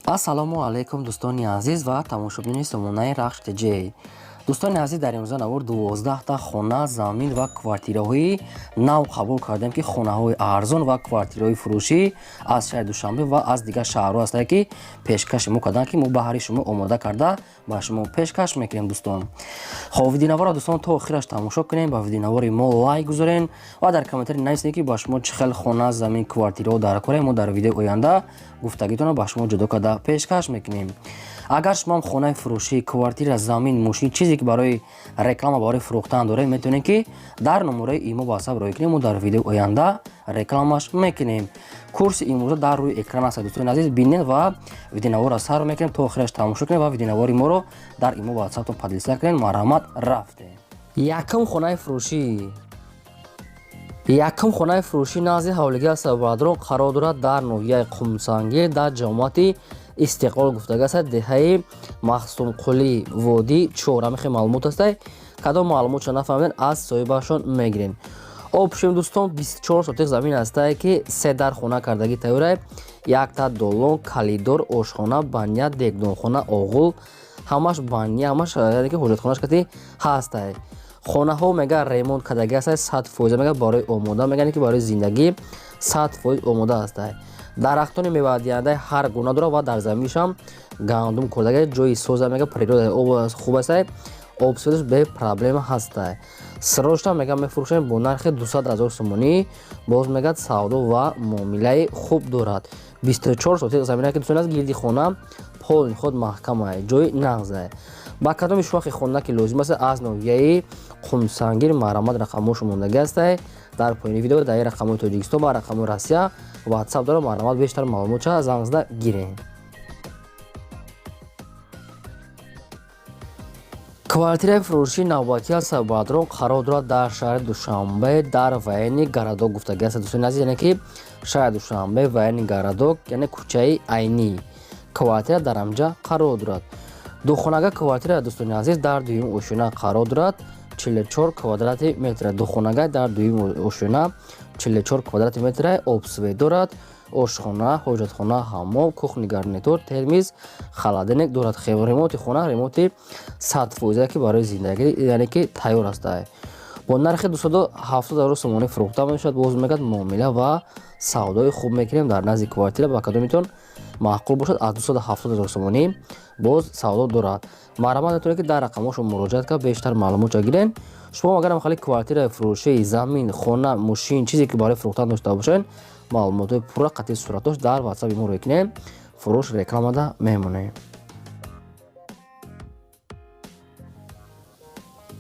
ассалому алайкум дӯстони азиз ва тамошобини сомонаи RAHSH TJ. дӯстони азиз, дар имрӯза навор 12 та хона, замин ва квартираҳои нав қабул кардем ки хонаҳои арзон ва квартираҳои фурӯшӣ аз шаҳри Душанбе ва аз дигар шаҳрҳо ҳастанд ки пешкаши мо карданд ки мо баҳри шумо омода карда ба шумо пешкаш мекунем. Дӯстон, хоб видеонавора дӯстон то охираш тамошо кунем, ба видеонавори мо лайк гузорен ва дар комментари нависем ки ба шумо чӣ хел хона, замин, квартираҳо дар кора. Мо дар видеои оянда гуфтагитонро ба шумо ҷудо карда пешкаш мекунем. Агар шумо хонаи фурӯшӣ, квартира, замин, мошин, чизе ки барои реклама, барои фурӯхтан дорем, метавонем ки дар номераи имо ба ҳасаб роӣ кунем. мо дар видеои оянда рекламаш мекунем. Курси имрӯза дар рӯи экран аст. Дӯстони азиз, бинед ва видеонавора сар мекунем, то охираш тамошо кунем ва видеонавори моро дар имо ба ҳасабтон подлиса кунем. Марҳамат, рафтем. Якум хонаи фурӯшӣ. Якум хонаи фурӯшӣ назди ҳавлиги Сабадрон қарор дорад дар ноҳияи Қумсангир дар ҷамоати Истиқлол гуфтага аст. Деҳаи Маҳсумқулӣ водӣ чорамихи маълумот аст. Кадом маълумотро нафаҳмиден аз соҳибашон мегирен. Обшим дӯстон 24 сотиқ замин аст ки 3 дар хона кардагӣ тайёр. Якта долон, калидор, ошхона, баня, дегдонхона, оғул, ҳамаш баня, ҳамаш яъне ки ҳоҷатхонаш кати ҳаст. Хонаҳо мега ремонт кардаги аст. 100% мега барои омода, мегани ки барои зиндагӣ 100% омода аст. дарахтони мевадиҳандаи ҳар гуна дорад ва дар заминшам гандум курдаги ҷои соза мега природа об хуб аст. обсидаш бе проблема ҳаст. сирожта мега мефурӯшем бо нархи 200 000 сомонӣ. боз мега савдо ва муомилаи хуб дорад. 24 сотиқ замина ки дӯстон аз гирди хона поли ход маҳкама ҷои нағз. ба кадоми шумо хона ки лозим аст аз ноҳияи Қумсангир марҳамат рақамҳош мондаги аст. дар поини видео дар рақамҳои Тоҷикистон ва рақамҳои Россия WhatsApp дорам. марҳамат, бештар маълумотро занг зада гирен. квартираи фурӯшии навбатӣ аз Сабадрон қарор дорад дар шаҳри Душанбе дар вайни Гарадок гуфтаги аст. дӯстони азиз, яъне ки шаҳри Душанбе, вайни Гарадок, яъне кӯчаи Айнӣ. квартира дар анҷа қарор дорад. духонага квартира дӯстони азиз дар дуюм ошина қарор дорад. 44 квадрати метр. духонага дар дуюм ошина 44 квадрати метр. обсве дорад. ошхона, ҳоҷатхона, ҳаммом, кухни, гарнитур, термиз, халадилник дорад. ремонти хона ремонти 100% ки барои зиндагӣ яъне ки тайёр аст. бо нархи 270 000 сомонӣ фурӯхта мешавад. боз мегӯяд муомила ва савдои хуб мекунем. дар назди квартира ба кадомитон маъқул бошад аз 270 000 сомонӣ боз савдо дорад. марҳамат, метавонед ки дар рақамҳошо муроҷиат кард бештар маълумотро гирен. шумо агарам хали квартираи фурӯшии замин, хона, мошин, чизе ки барои фурӯхтан дошта бошед, маълумоти пурра қатъи суратош дар WhatsApp мо рӯй кунем. фурӯш рекламада мемонем.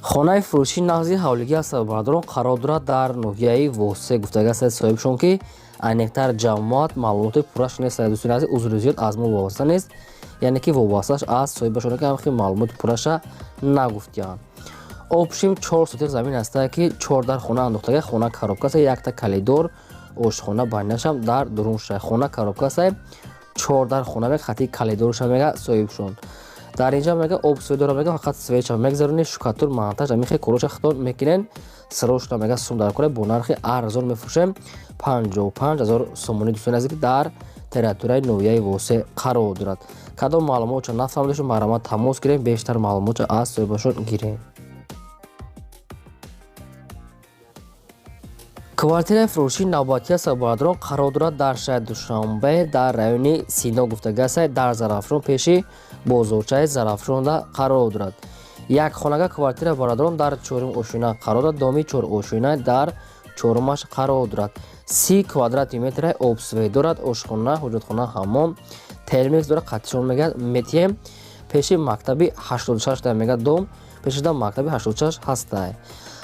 хонаи фурӯшии нағзи ҳавлиги Сабадрон қарор дорад дар ноҳияи Восе гуфтага аст соҳибшон ки айнектар ҷамоат маълумоти пурра шунест. дӯстони азиз, узри зиёд аз мо вобаста нест, яъне ки вобастааш аз соҳибашон ки ҳамхи маълумоти пурраша нагуфтиянд. обшим 4 сотиқ замин аст ки 4 дар хона андохтага. хона коробка аст. якта калидор, ошхона, баняшам дар дурунша. хона коробка аст. 4 дар хона мега хати калидорша мега соҳибшон. дар инҷа мега обсве дора мега фақат свеча мегзарони шукатур монтаж амихе короша хатон мекунен. сирожта мега сум дар кора бо нархи арзон мефурӯшем 55 000 сомонӣ. дӯстони азиз, дар территорияи ноҳияи Восе қарор дорад. кадом маълумотро нафаҳмидеш, марҳамат тамос гирем, бештар маълумотро аз соҳибашон гирем. квартираи фурӯшии навбатии Сабадрон қарор дорад дар шаҳри Душанбе дар райони Сино гуфтага аст. дар Зарафшон пеши бозорчаи Зарафшонда қарор дорад. як хонага квартира барадрон дар 4 ошина қарор дорад. доми 4 ошина дар 4-маш қарор дорад. 30 квадрати метр. обсве дорад. ошхона, ҳоҷатхона, ҳаммом, термикс дорад. қатишон мега метием. пеши мактаби 86 мега дом. пешида мактаби 86 ҳаст.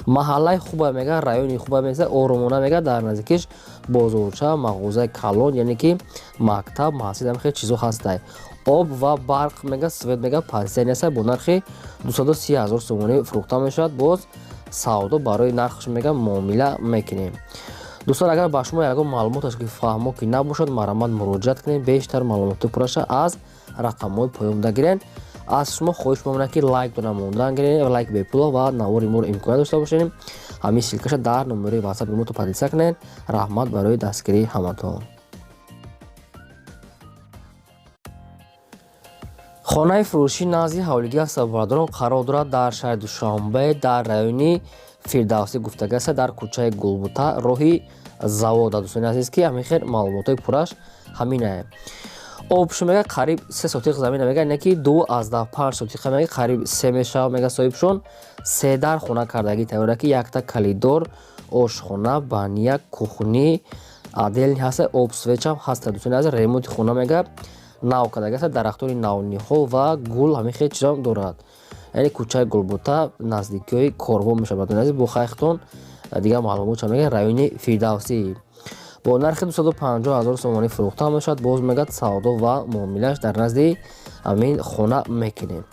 маҳаллаи хуба мега, райони хуба мега, оромона мега, дар наздикиш бозорча, мағозаи калон, яъне ки мактаб, масҷид ҳамихе чизо ҳаст. об ва барқ мега, свет мега позитсияни аст. бо нархи 230 000 сомонӣ фурӯхта мешавад. боз савдо барои нархш мега муомила мекунем. дӯстон, агар ба шумо ягон маълумоташ ки фаҳмо ки набошад, марҳамат муроҷиат кунед. бештар маълумоти пурраша аз рақамҳои поёмда гирен. аз шумо хоҳиш мемонад ки лайк дона мондан гирен, лайк бепула ва навори моро имконият дошта бошед. ҳамин силкаша дар номераи WhatsApp мо подлиса кунед. раҳмат барои дастгирии ҳаматон. хонахои фуруши назди ҳавлигӣ аз сарбарадорон қарор дорад дар шаҳри Душанбе дар райони Фирдавсӣ гуфтага аст дар кӯчаи Гулбута роҳи завода. Дӯстони азиз ки ҳамин маълумотои пурраш ҳамин аст. Обшо мега қариб 3 сотиқ замина мега яъне ки 2.5 сотиқа мега қариб 3 мешава мега соҳибшон 3 дар хона кардагӣ тайёра ки якта калидор ошхона баня кухни аделни ҳаста обсвечам ҳаста. Дӯстони азиз ремонти хона мега нав кардагӣ аст дарахтони навниҳол ва гул ҳамин хел чизам дорад. яъне кӯчаи Гулбута наздикиҳои корбон мешавад. Дӯстони азиз бо хайхтон дигар маълумотам мега райони Фирдавсӣ бо нархи 250,000 сомонӣ фурӯхта мешавад. боз мегӯяд савдо ва муомилааш дар назди ҳамин хона мекунем.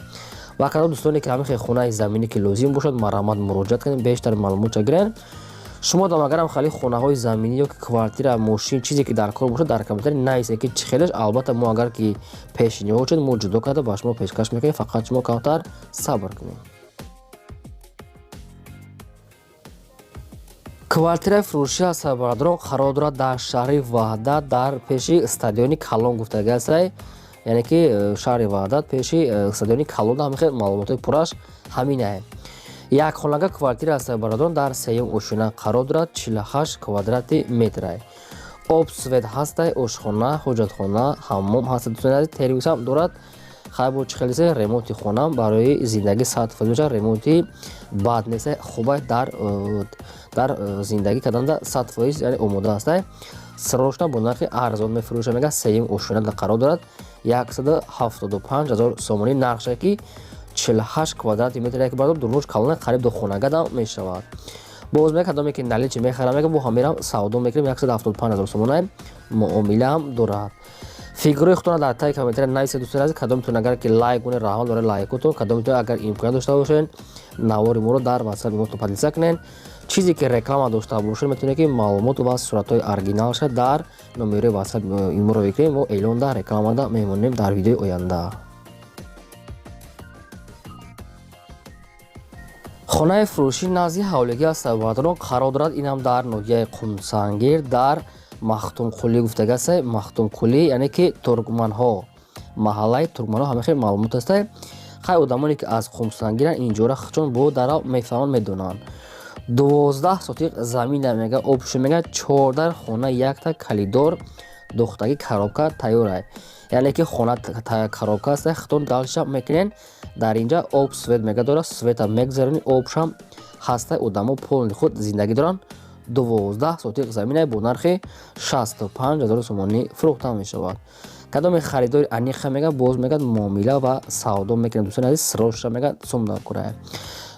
ва кадом дӯстоне ки ҳамин хел хонаи заминӣ ки лозим бошад марамат муроҷиат кунем бештар маълумота гирен. шумо дам агарам хали хонаҳои заминӣ ё ки квартира мошин чизе ки дар кор бошад дар компютари наисе ки чӣ хелаш албатта мо агар ки пешниҳод бошад мо ҷудо карда ба шумо пешкаш мекунем. Фақат шумо камтар сабр кунед. квартираи фурӯшӣ аз сарбарадорон қарор дорад дар шаҳри Ваҳдат дар пеши стадиони Калон гуфтага аст. яъне ки шаҳри Ваҳдат пеши стадиони Калон ҳамин хел маълумотои пурраш ҳамин аст. якхонага квартира аз сарбарадорон дар сеюм ошина қарор дорад 48 квадрати метр аст. обсвет ҳастай ошхона ҳоҷатхона ҳаммом ҳаста. дӯстони азиз тервисам дорад. хай бо чӣ хелисе ремонти хонам барои зиндагӣ 100% мешавад. ремонти бад нест хубай дар зиндагӣ карданда 100% яъне омода аст. срочна бо нархи арзон мефурӯшад мега сеюм ошина қарор дорад 175,000 сомонӣ нархша ки 48 квадрати метр як бардор дурмуш калона қариб до хонагадам мешавад. боз мега кадоме ки наличи мехарам мега бо ҳамирам савдо мекунем 175,000 сомона муомилаам дорад. фигурои худтона дар таги комментари нависед. дӯстони азиз кадомитон агар ки лайк кунед раҳмат барои лайкотон кадомитон агар имконият дошта бошед навори моро дар WhatsApp мо подписа кунед. чизе ки реклама дошта бошед метавонед ки маълумот ва суратҳои оригиналша дар номери WhatsApp моро бикунед. мо эълон дар рекламада мемонем дар видеои оянда. хонахои фурӯшӣ назди ҳавлигӣ аз сарбарадорон қарор дорад. инам дар ноҳияи Қумсангир дар махтумқулӣ гуфтага аст. махтумқулӣ яъне ки туркманҳо маҳаллаи туркманҳо ҳамин хел маълумот аст. хай одамоне ки аз Қумсангиран инҷора чун бо дарав мефаҳманд медонанд. 12 сотиқ замина мега обшо мега 14 хона якта калидор духтагӣ коробка тайёр аст. яъне ки хона коробка аст хитон далша мекунен дар инҷа об свет мега дорад света мегзаронӣ обшам ҳаста одамо полни худ зиндагӣ доранд. 12 сотиқ замина бо нархи 65,000 сомонӣ фурӯхта мешавад. кадоме харидори аниқа мега боз мегӯяд муомила ва савдо мекунад. дӯстони азиз срочна мега сумда кура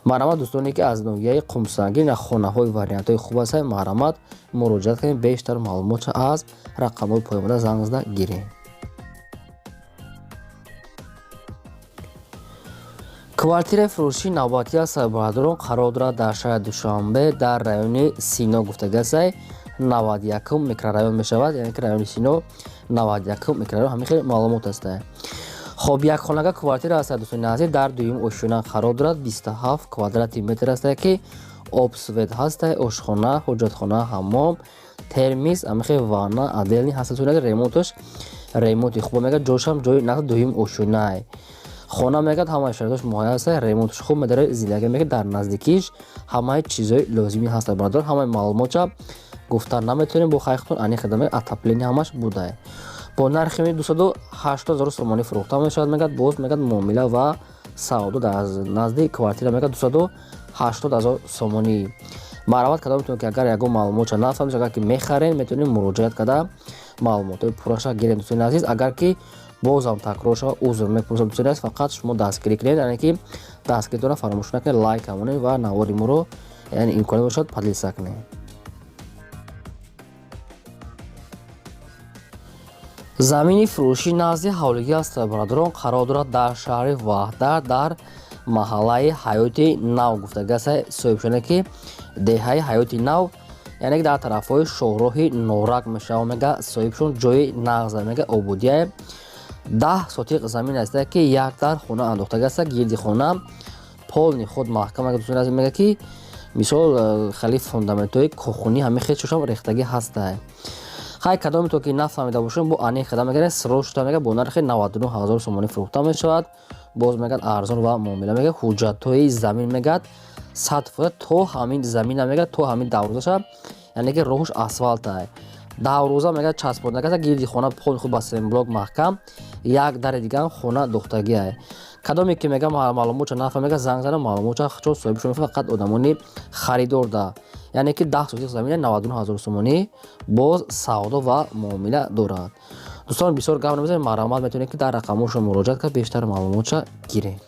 маҳрамат. дӯстоне ки аз ноҳияи Қумсангир на хонаҳои вариантҳои хуб аст маҳрамат муроҷиат кунед бештар маълумотша аз рақамҳои поёмода занг зада гиред. квартираи фурӯшии навбатӣ аз сарбарадорон қарор дорад дар шаҳри Душанбе дар райони Сино гуфтага аст. 91 микрорайон мешавад. яъне ки райони Сино 91 микрорайон ҳамин хел маълумот аст. хоб якхонага квартира аст дӯстони азиз дар дуюм ошина қарор дорад 27 квадрати метр аст ки обсвет ҳаст ошхона ҳоҷатхона ҳаммом термис ҳамин хел ванна аделни ҳаст. ремонташ ремонти хуб мега ҷошам ҷои нақд дуюм ошина хона мегӯяд ҳамаи шароитош муҳайя аст. ремонташ хуб медарад зиндагӣ мекунад дар наздикиш ҳамаи чизои лозими ҳаст. барадор ҳамаи маълумотша гуфта наметавонем бо хайхтон аниқ даме атаплени ҳамаш буда бо нархи 280,000 сомонӣ фурӯхта мешавад. мегӯяд боз мегӯяд муомила ва савдо дар назди квартира мегӯяд 280,000 сомонӣ. маҳрамат кадомитон ки агар ягон маълумотша нафаҳмед агар ки мехарен метавонем муроҷиат карда маълумотҳои пурраша гирем. дӯстони азиз агар ки бозам такрорша узр мепурсам дӯстони азиз фақат шумо дастгирӣ кунед яъне ки дастгиритонро фаромӯш накунед лайк ҳамонед ва навори моро яъне имконият бошад подписа кунед. замини фурӯшӣ назди ҳавлигӣ аз сарбарадорон қарор дорад дар шаҳри Ваҳдат дар маҳаллаи ҳаёти нав гуфтага аст. соҳибшона ки деҳаи ҳаёти нав яъне ки дар тарафҳои шоҳроҳи норак мешавад мега соҳибшон ҷои нағза мега ободия 10 сотиқ замин аст ки як дар хона андохтага аст. гирди хона полни худ маҳкам мега ки мисол хали фундаментҳои кухонӣ ҳамин хел чошам рехтагӣ ҳаста. хай кадоми то ки нафаҳмида бошем бо ани хада мегирен срочта мега бо нархи 99000 сомонӣ фурӯхта мешавад. боз мегад арзон ва муомила мега ҳуҷҷатҳои замин мегад 100% то ҳамин замина мега то ҳамин даврӯзаша яъне ки роҳш асфалтай даврӯза мега часпондагаса гирди хона пони худ ба семблок маҳкам як дари дигам хона духтагиай кадоме ки мега маълумотша нафаҳмега занг зана маълумотша чун соҳибшон фақат одамони харидор да яъне ки 10 сотик замина 99000 сомонӣ боз савдо ва муомила дорад. дӯстон бисёр гап намезанем марҳамат метавонед ки дар рақамҳоша муроҷиат кард бештар маълумотша гиред.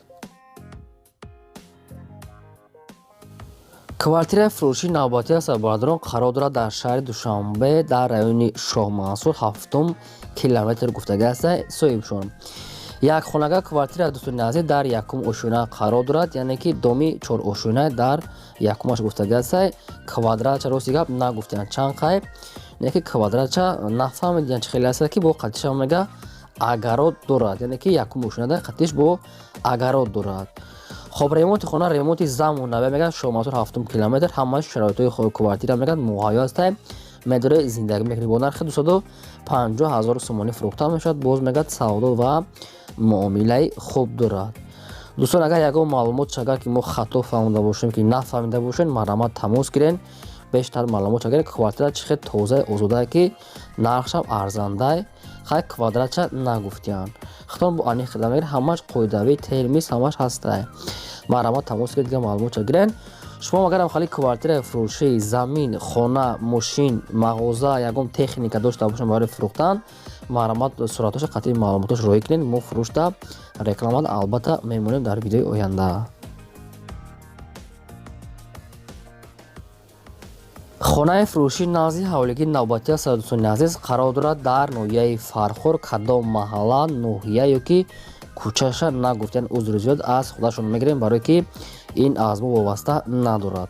квартираи фурӯшии навбатии сарбародарон қарор дорад дар шаҳри Душанбе дар райони Шоҳмансур 7 километр гуфтага аст. соҳибшон як хонага квартира дӯстони азиз дар якум ошӯна қарор дорад яъне ки доми 4 ошӯна дар якумаш гуфтага аст. квадратча рости гап нагуфтанд чанд қай яке квадратча нафаҳмидиян чӣ хеле аст ки бо қатиша мега агарот дорад яъне ки якум ошӯнада қатиш бо агарот дорад. хоб ремонти хона ремонти замонавия мега Шоҳмансур 7 километр ҳамаи шароитҳои квартира мега муҳайё аст. медори зиндагӣ мекунӣ бо нархи 250000 сомонӣ фурӯхта мешавад. боз мегад савдо ва муомилаи хуб дорад. дӯстон агар ягон маълумот шагар ки мо хато фаҳмида бошем ки нафаҳмида бошем марҳамат тамос гирен бештар маълумот шагар квартира чӣ хел тоза озодае ки нархшам арзандай хай квадратча нагуфтиян хитон бо ани хидамагир ҳамаш қоидави термис ҳамаш ҳастай марҳамат тамос гиред дига маълумот шагирен. шумо агарам хали квартираи фурӯшии замин хона мошин мағоза ягон техника дошта бошем барои фурӯхтан марҳамат суратоша қатъи маълумотош роӣ кунед. мо фурӯшта рекламада албатта мемонем дар видеои оянда. хонаи фурӯшии назди ҳавлигии навбатии саддӯстони азиз қарор дорад дар ноҳияи фархор кадом маҳалла ноҳия ёки кӯчаша нагуфтиян узри зиёд аз худашон мегирем барое ки ин аз мо вобаста надорад.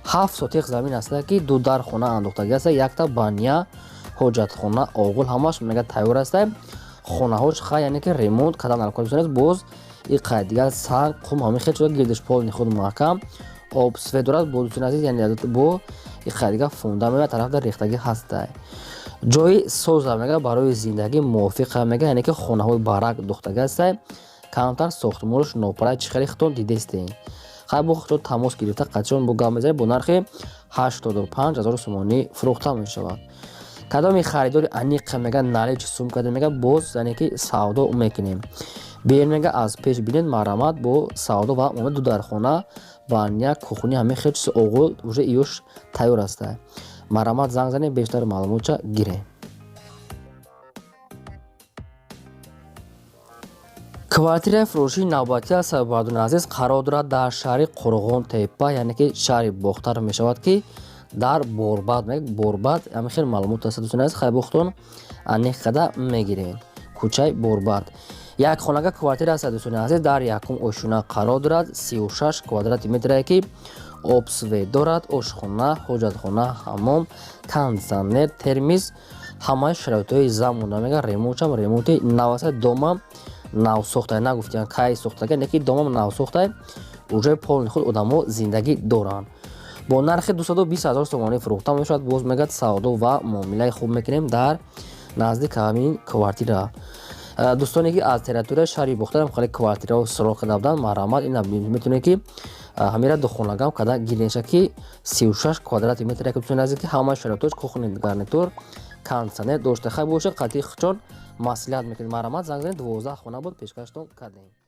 7 сотиқ замин аста ки ду дар хона андохтагӣ аста якта баня ҳоҷатхона оғул ҳамаш мега тайёр аста хонаҳош хай яъне ки ремонт кадан алконист боз и қайдигар санг қум ҳамин хел шуда гирдиш полни худ маҳкам обсве дорад бо дӯстони азиз яъне бо и қайдигар фунда мега тарафда рехтагӣ ҳастай ҷои соза мега барои зиндагӣ мувофиқа мега яъне ки хонаҳои барак духтага аста камтар сохтмонаш нопарай чӣ хеле хитон дидестем хай бо хитон тамос гирифта қатишон бо гап мезанем бо нархи 85000 сомонӣ фурӯхта мешавад. кадоми харидори аниқа мега налич сумка мега боз яъне ки савдо мекунем бен мега аз пеш бинед марҳамат бо савдо ва омад ду дар хона баня кухни ҳамин хел чизи оғул уже иёш тайёр аста марҳамат занг занед бештар маълумотша гирем. квартираи фурӯшии навбатии сарбародарони азиз қарор дорад дар шаҳри Қурғон-Теппа яъне ки шаҳри Бохтар мешавад ки дар борбад ҳамин хел маълумот аст дӯстони азиз хай бохтон анихада мегирен кӯчаи борбад як хонага квартира аст дӯстони азиз дар якум ошӯна қарор дорад 36 квадрати метрае ки обсве дорад ошхона ҳоҷатхона ҳаммом кондитсионер термис ҳамаи шароитҳои замона мега ремонтшам ремонти наваста домам навсохтай нагуфтиян кай сохтага яъне ки домам навсохтай уже полни худ одамо зиндагӣ доранд бо нархи 220000 сомонӣ фурӯхта мешавад. боз мегад савдо ва муомилаи хуб мекунем дар наздик ҳамин квартира. дӯстоне ки аз территорияи шаҳри Бохтарам хали квартираҳо суроғ карда буданд марҳамат ина метавонед ки ҳамира духонагам када гирнеша ки 36 квадрати метр ки дӯстони азиз ки ҳамаи шароитош кухни гарнитур кондитсионер дошта хай боша қатъи хичон маслиҳат мекунед марҳамат занг занед 12 хона буд пешкаштон кардем.